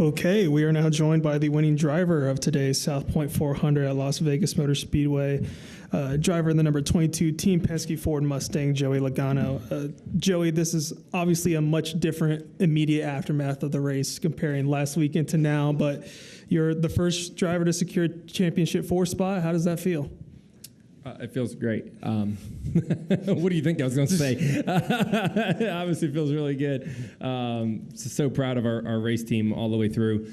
Okay, we are now joined by the winning driver of today's South Point 400 at Las Vegas Motor Speedway, driver in the number 22 Team Penske Ford Mustang, Joey Logano. Joey, this is obviously a much different immediate aftermath of the race comparing last weekend to now, but you're the first driver to secure championship 4 spot. How does that feel? It feels great. What do you think I was going to say? Obviously, it feels really good. So proud of our race team all the way through.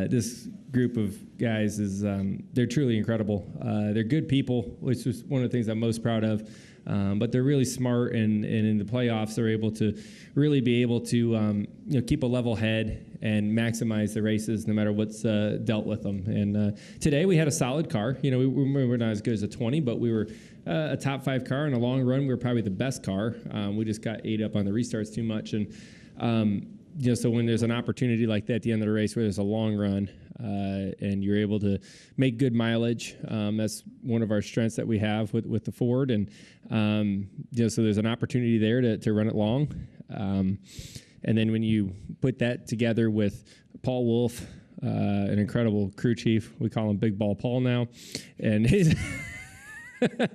This group of guys they're truly incredible. They're good people, which is one of the things I'm most proud of. But they're really smart, and in the playoffs, they're able to really be able to keep a level head and maximize the races no matter what's dealt with them. And today we had a solid car. We were not as good as a 20, but we were a top 5 car. In a long run, we were probably the best car. We just got ate up on the restarts too much. And so when there's an opportunity like that at the end of the race where there's a long run and you're able to make good mileage, that's one of our strengths that we have with the Ford. And so there's an opportunity there to run it long. And then when you put that together with Paul Wolf, an incredible crew chief, we call him Big Ball Paul now, and he's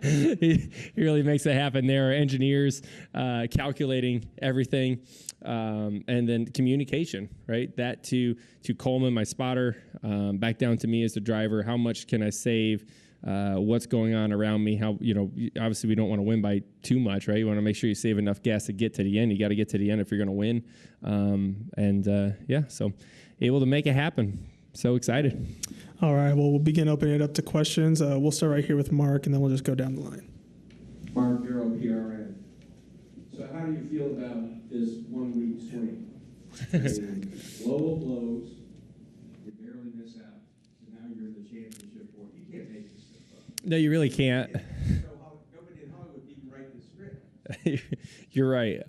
he really makes it happen there. Our engineers calculating everything, and then communication, right? That to Coleman, my spotter, back down to me as the driver. How much can I save? What's going on around me? How, obviously we don't want to win by too much, right? You want to make sure you save enough gas to get to the end. You got to get to the end if you're going to win. So able to make it happen. So excited. All right, well, we'll begin opening it up to questions. We'll start right here with Mark, and then we'll just go down the line. Mark Bureau, PRN. So how do you feel about this 1 week swing? Low of blows, you barely miss out, so now you're in the championship board. You can't make this stuff up. No, you really can't. Nobody in Hollywood can even write this script. You're right.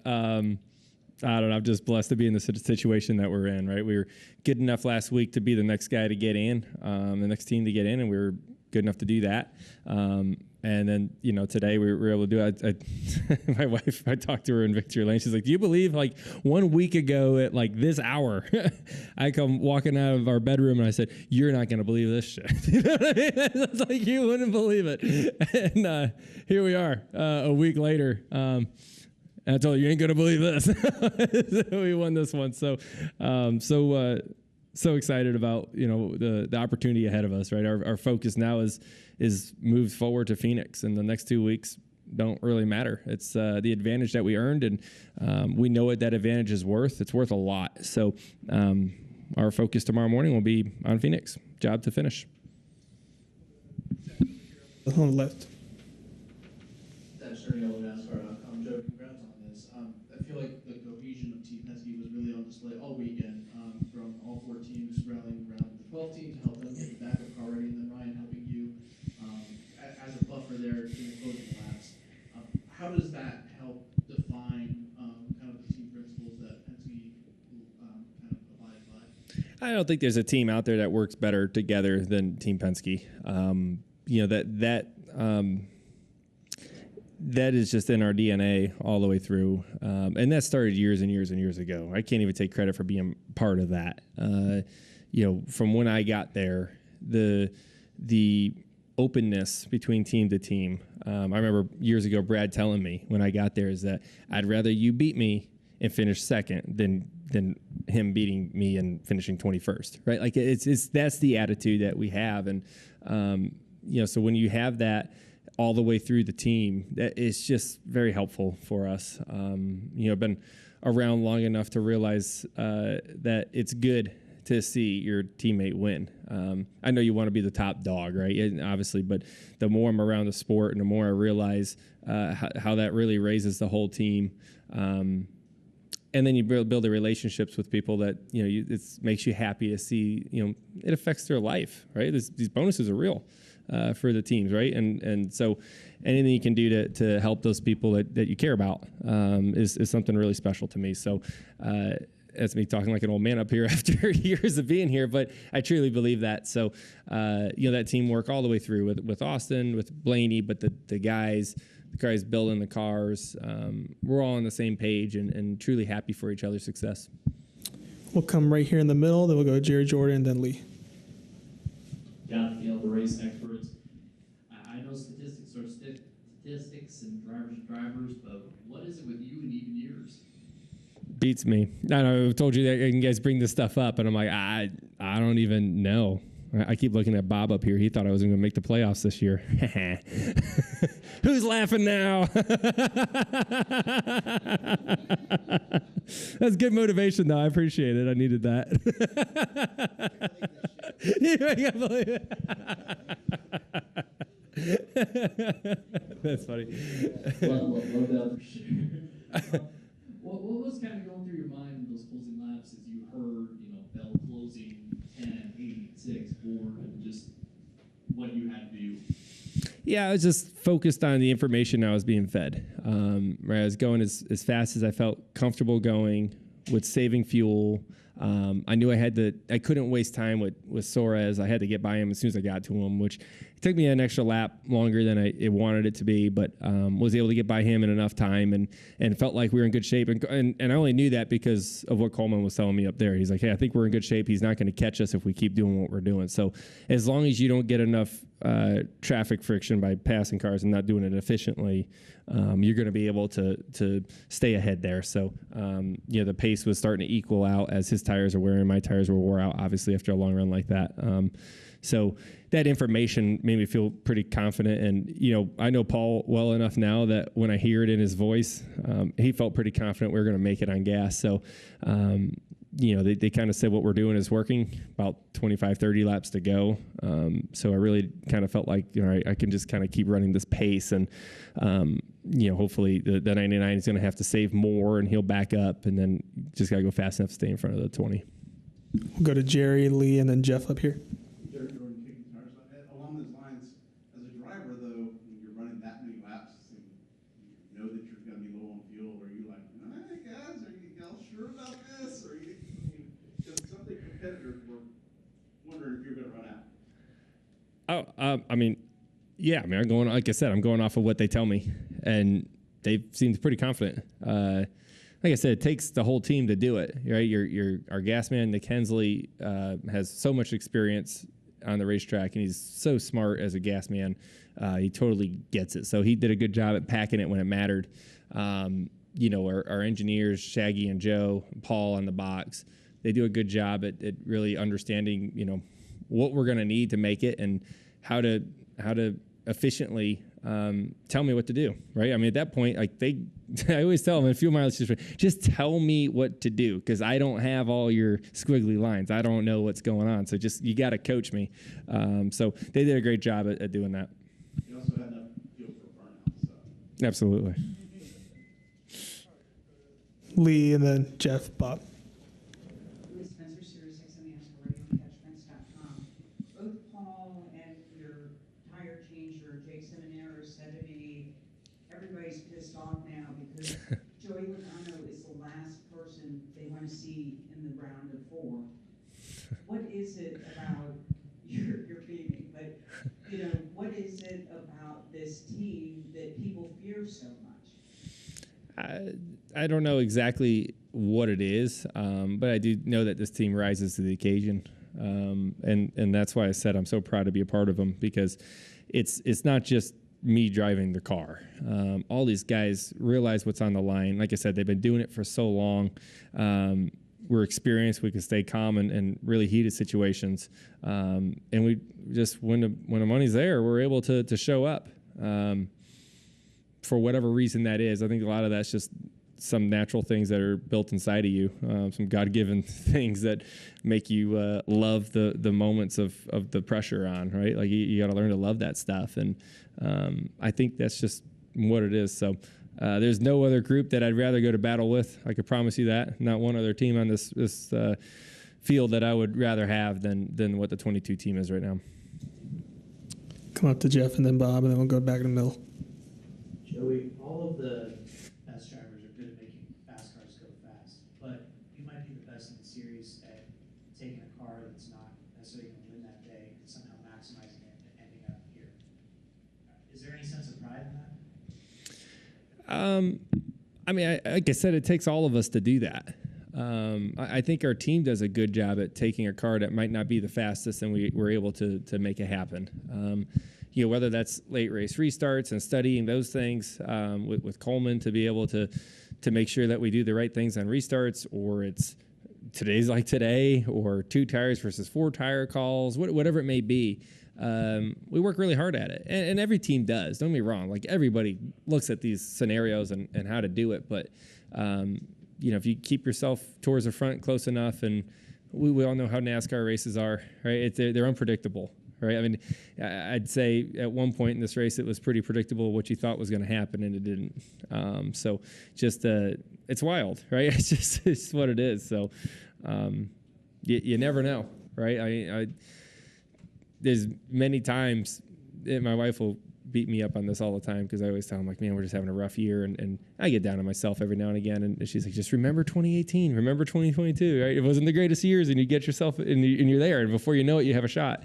I don't know. I'm just blessed to be in the situation that we're in, right? We were good enough last week to be the next guy to get in, the next team to get in, and we were good enough to do that. And then, today we were able to do it. My wife, I talked to her in Victory Lane. She's like, do you believe 1 week ago at this hour, I come walking out of our bedroom and I said, you're not going to believe this shit. You know what I mean? It's like, you wouldn't believe it. And here we are a week later. And I told you ain't gonna believe this. We won this one, so excited about the opportunity ahead of us. Right, our focus now is moved forward to Phoenix, and the next 2 weeks don't really matter. It's the advantage that we earned, and we know what that advantage is worth. It's worth a lot. So our focus tomorrow morning will be on Phoenix. Job to finish. On the left. That's sure NASCAR. Joe, congrats on this. I feel like the cohesion of Team Penske was really on display all weekend, from all 4 teams rallying around the 12th team to help them get the backup car ready, and then Ryan helping you as a buffer there in the closing laps. How does that help define kind of the team principles that Penske kind of abides by? I don't think there's a team out there that works better together than Team Penske. That is just in our DNA all the way through. And that started years and years and years ago. I can't even take credit for being part of that. From when I got there, the openness between team to team. I remember years ago, Brad telling me when I got there is that I'd rather you beat me and finish second than him beating me and finishing 21st, right? Like that's the attitude that we have. And, so when you have that, all the way through the team, that is just very helpful for us. I've been around long enough to realize that it's good to see your teammate win. I know you want to be the top dog, right? Obviously, but the more I'm around the sport and the more I realize how that really raises the whole team. And then you build the relationships with people that, it makes you happy to see, it affects their life, right? These bonuses are real. For the teams, right? And so anything you can do to help those people that you care about is something really special to me. So that's me talking like an old man up here after years of being here, but I truly believe that. So, that teamwork all the way through with Austin, with Blaney, but the guys building the cars, we're all on the same page and truly happy for each other's success. We'll come right here in the middle. Then we'll go Jerry Jordan and then Lee. Got the race experts. I know statistics are statistics and drivers are drivers, but what is it with you and even yours? Beats me. I know I've told you that you guys bring this stuff up, and I'm like, I don't even know. I keep looking at Bob up here. He thought I was going to make the playoffs this year. Who's laughing now? That's good motivation, though. I appreciate it. I needed that. Yeah, believe it. That's funny. Love that for sure. What was kind of going through your mind in those closing laps as you heard, Bell closing 10, 8, 6, 4, and just what you had to do? Yeah, I was just focused on the information I was being fed. I was going as fast as I felt comfortable going with saving fuel. I knew I couldn't waste time with Suarez. I had to get by him as soon as I got to him, which took me an extra lap longer than I wanted it to be, but was able to get by him in enough time and felt like we were in good shape. And I only knew that because of what Coleman was telling me up there. He's like, hey, I think we're in good shape. He's not going to catch us if we keep doing what we're doing. So as long as you don't get enough traffic friction by passing cars and not doing it efficiently, you're going to be able to stay ahead there. So, the pace was starting to equal out as his tires are wearing. My tires were wore out, obviously, after a long run like that. So that information made me feel pretty confident. And, I know Paul well enough now that when I hear it in his voice, he felt pretty confident we were going to make it on gas. So, they kind of said what we're doing is working, about 25, 30 laps to go. So I really kind of felt like, I can just kind of keep running this pace. And, hopefully the 99 is going to have to save more and he'll back up and then just got to go fast enough to stay in front of the 20. We'll go to Jerry, Lee, and then Jeff up here. Jerry Jordan kicking tires. Along those lines, as a driver, though, when you're running that many laps, and you know that you're going to be low on fuel, are you like, hey, guys, are y'all sure about this? Or because some of the competitors were wondering if you're going to run out. I'm going, like I said, I'm going off of what they tell me, and they seemed pretty confident. Like I said, it takes the whole team to do it, right? Our gas man, Nick Hensley, has so much experience on the racetrack, and he's so smart as a gas man. He totally gets it. So he did a good job at packing it when it mattered. Our engineers, Shaggy and Joe, Paul on the box, they do a good job at really understanding, what we're going to need to make it and how to efficiently tell me what to do, right? I mean, at that point, I always tell them in fuel mileage, just tell me what to do because I don't have all your squiggly lines. I don't know what's going on. So you got to coach me. So they did a great job at doing that. You also had enough fuel for burnout. So. Absolutely. Lee, and then Jeff, Bob. Lee Spencer, Series 6 on the NASCAR Radio and CatchFence.com. Both Paul and your tire changer, Jake Seminara, said to me, everybody's pissed off now because Joey Logano is the last person they want to see in the round of 4. What is it about you're beaming, but what is it about this team that people fear so much? I don't know exactly what it is, but I do know that this team rises to the occasion, and that's why I said I'm so proud to be a part of them because it's not just me driving the car. All these guys realize what's on the line. Like I said, they've been doing it for so long. We're experienced. We can stay calm in really heated situations, and we just when the money's there, we're able to show up. For whatever reason that is, I think a lot of that's just some natural things that are built inside of you, some God-given things that make you love the moments of the pressure on, right? Like you got to learn to love that stuff, and I think that's just what it is. So there's no other group that I'd rather go to battle with. I could promise you that. Not one other team on this field that I would rather have than what the 22 team is right now. Come up to Jeff and then Bob, and then we'll go back in the middle. Joey, all of the best drivers are good at making fast cars go fast, but you might be the best in the series at taking a car that's not necessarily going to win that day and somehow maximizing it and ending up here. Is there any sense of pride in that? Like I said, it takes all of us to do that. I think our team does a good job at taking a car that might not be the fastest, and we're able to make it happen. Whether that's late race restarts and studying those things with Coleman to be able to make sure that we do the right things on restarts, or it's today's like today, or 2 tires versus 4 tire calls, whatever it may be. We work really hard at it, and every team does. Don't get me wrong; like everybody looks at these scenarios and how to do it. But if you keep yourself towards the front close enough, and we all know how NASCAR races are, right? They're unpredictable, right? I mean, I'd say at one point in this race, it was pretty predictable what you thought was going to happen, and it didn't. So just it's wild, right? It's what it is. So you never know, right? There's many times my wife will beat me up on this all the time because I always tell them, like, man, we're just having a rough year. And I get down on myself every now and again. And she's like, just remember 2018, remember 2022, right? It wasn't the greatest years, and you get yourself, and you're there. And before you know it, you have a shot.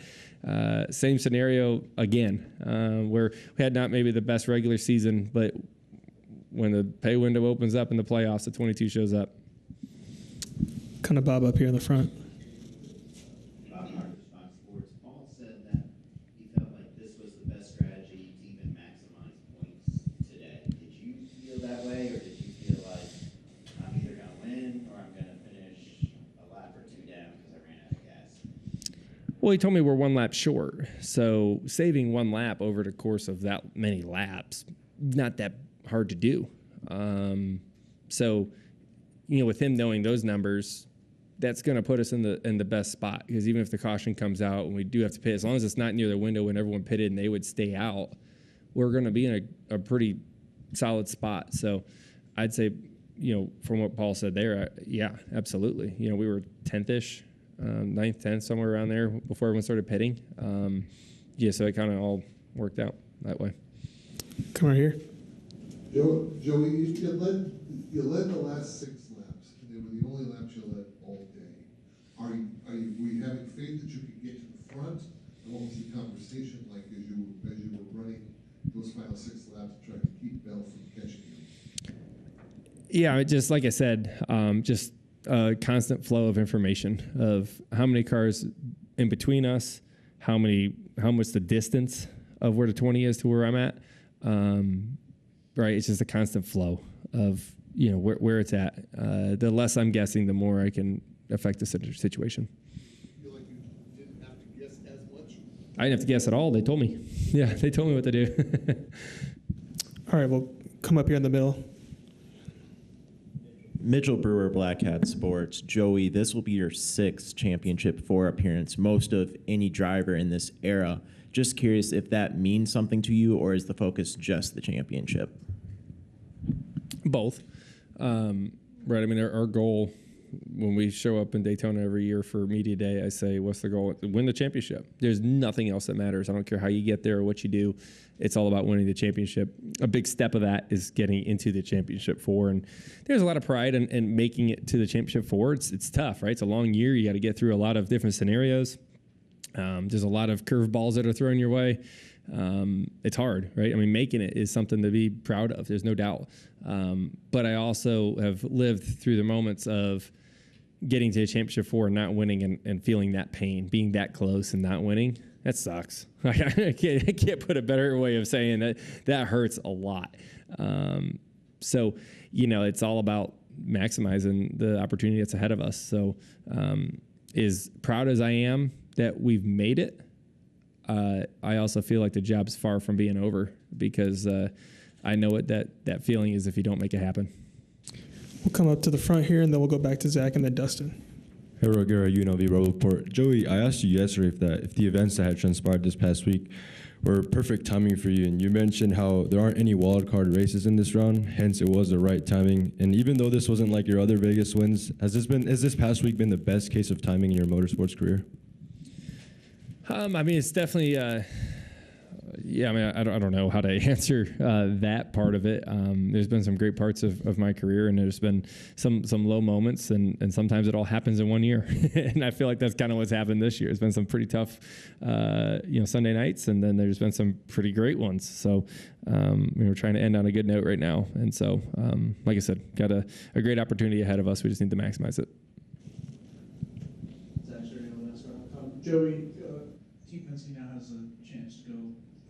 Same scenario again, where we had not maybe the best regular season, but when the pay window opens up in the playoffs, the 22 shows up. Kind of Bob up here in the front. Well, he told me we're 1 lap short. So saving 1 lap over the course of that many laps, not that hard to do. So, with him knowing those numbers, that's going to put us in the best spot, because even if the caution comes out and we do have to pit, as long as it's not near the window when everyone pitted and they would stay out, we're going to be in a pretty solid spot. So I'd say, from what Paul said there, yeah, absolutely. We were 10th-ish. 9th, 10th, somewhere around there before everyone started pitting. So it kind of all worked out that way. Come right here. Joey, you led the last 6 laps, and they were the only laps you led all day. Were you having faith that you could get to the front? And what was the conversation like as you were running those final 6 laps, trying to keep Bell from catching you? Yeah, just like I said, just a constant flow of information of how many cars in between us, how much the distance of where the 20 is to where I'm at. Right, it's just a constant flow of where it's at. The less I'm guessing, the more I can affect the situation. You feel like you didn't have to guess as much? I didn't have to guess at all. They told me. Yeah, they told me what to do. All right, we'll come up here in the middle. Mitchell Brewer, Black Hat Sports. Joey, this will be your 6th Championship 4 appearance, most of any driver in this era. Just curious if that means something to you, or is the focus just the championship? Both. Right, I mean, our goal when we show up in Daytona every year for Media Day, I say, what's the goal? Win the championship. There's nothing else that matters. I don't care how you get there or what you do. It's all about winning the championship. A big step of that is getting into the championship 4. And there's a lot of pride in making it to the championship 4. It's tough, right? It's a long year. You got to get through a lot of different scenarios. There's a lot of curveballs that are thrown your way. It's hard, right? I mean, making it is something to be proud of. There's no doubt. But I also have lived through the moments of getting to a championship 4 and not winning and feeling that pain, being that close and not winning. That sucks. I can't put a better way of saying that. That hurts a lot. So, it's all about maximizing the opportunity that's ahead of us. So, as proud as I am that we've made it, I also feel like the job's far from being over, because I know what that feeling is if you don't make it happen. We'll come up to the front here, and then we'll go back to Zach and then Dustin. Hey, Rogera, UNLV Road Report. Joey, I asked you yesterday if the events that had transpired this past week were perfect timing for you, and you mentioned how there aren't any wild card races in this round, hence it was the right timing. And even though this wasn't like your other Vegas wins, has this past week been the best case of timing in your motorsports career? I mean, it's definitely Yeah, I mean, I don't know how to answer that part of it. There's been some great parts of my career, and there's been some low moments, and sometimes it all happens in one year. And I feel like that's kind of what's happened this year. It's been some pretty tough, Sunday nights, and then there's been some pretty great ones. So we're trying to end on a good note right now. And so, like I said, got a great opportunity ahead of us. We just need to maximize it. Joey, Team Penske now has a chance to go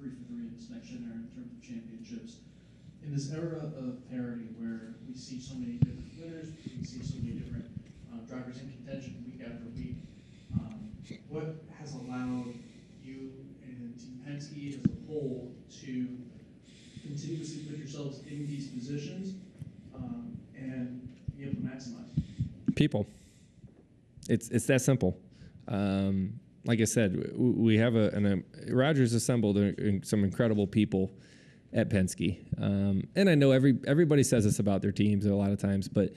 3 for 3 in this next year in terms of championships. In this era of parity where we see so many different winners, we see so many different drivers in contention week after week, what has allowed you and Team Penske as a whole to continuously put yourselves in these positions and be able to maximize? People. It's that simple. Like I said, we have Rogers assembled some incredible people at Penske, and I know everybody says this about their teams a lot of times, but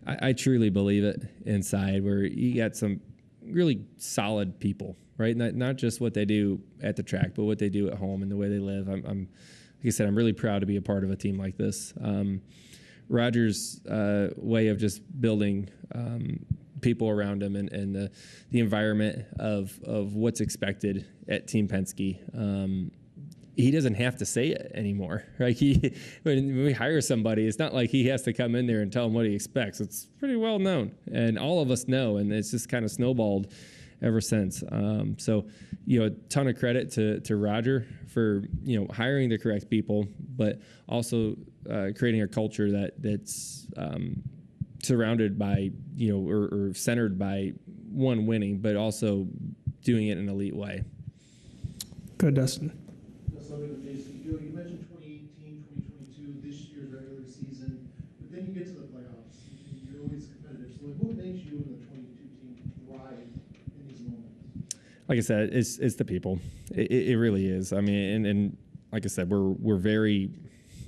I truly believe it inside, where you got some really solid people, right? Not just what they do at the track, but what they do at home and the way they live. I'm like I said, I'm really proud to be a part of a team like this. Rogers' way of just building people around him and the environment of what's expected at Team Penske. He doesn't have to say it anymore. Right? When we hire somebody, it's not like he has to come in there and tell them what he expects. It's pretty well known, and all of us know, and it's just kind of snowballed ever since. So, a ton of credit to Roger for hiring the correct people, but also creating a culture that's surrounded by or centered by winning, but also doing it in an elite way. Go, Dustin. You mentioned 2018, 2022, this year's regular season, but then you get to the playoffs, and you're always competitive. So what makes you and the 22 team thrive in these moments? Like I said, it's the people. It really is. I mean, and like I said, we're very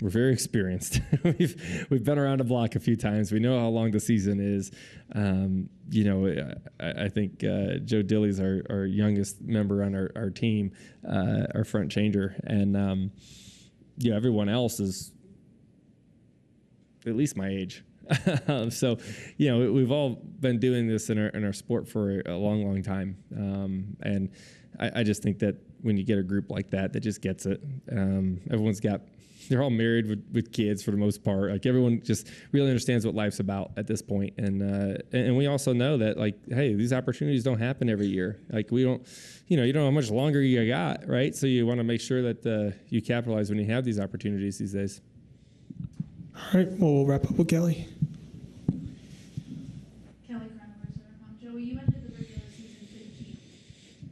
experienced. We've been around the block a few times. We know how long the season is. I think Joe Dilly's our youngest member on our team, our front changer, and everyone else is at least my age. So, we've all been doing this in our sport for a long, long time, and I just think that when you get a group like that just gets it, they're all married with kids for the most part. Like, everyone just really understands what life's about at this point. And we also know that, like, hey, these opportunities don't happen every year. Like, we don't, you don't know how much longer you got, right? So you want to make sure that you capitalize when you have these opportunities these days. All right, well, we'll wrap up with Kelly. Joey, you ended the regular season 15th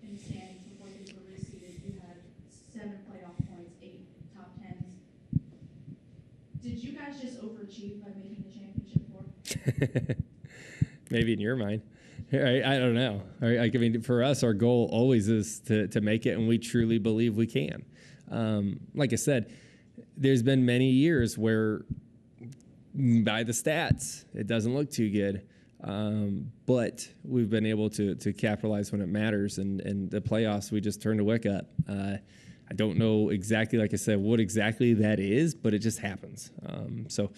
in the standings before things were reseeded. You had 7 playoff points, 8 top 10s. Did you guys just overachieve by making the championship 4? Maybe in your mind. I don't know. I mean, for us, our goal always is to make it, and we truly believe we can. Like I said, there's been many years where, by the stats, it doesn't look too good. But we've been able to capitalize when it matters, and the playoffs, we just turned a wick up. I don't know exactly, like I said, what exactly that is, but it just happens. So,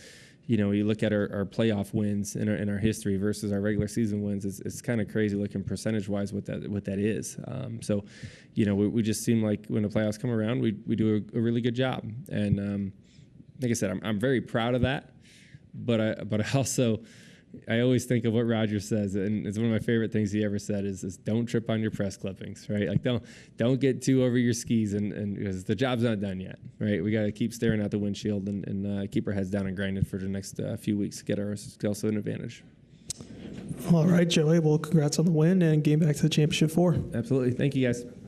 you look at our playoff wins in our history versus our regular season wins. It's kind of crazy looking percentage-wise what that is. So, we just seem like when the playoffs come around, we do a really good job. And like I said, I'm very proud of that. But I always think of what Roger says, and it's one of my favorite things he ever said is don't trip on your press clippings, right? Like, don't get too over your skis, and because the job's not done yet, right? We got to keep staring out the windshield and keep our heads down and grinding for the next few weeks to get ourselves an advantage. All right, Joey. Well, congrats on the win and game back to the championship 4. Absolutely. Thank you, guys.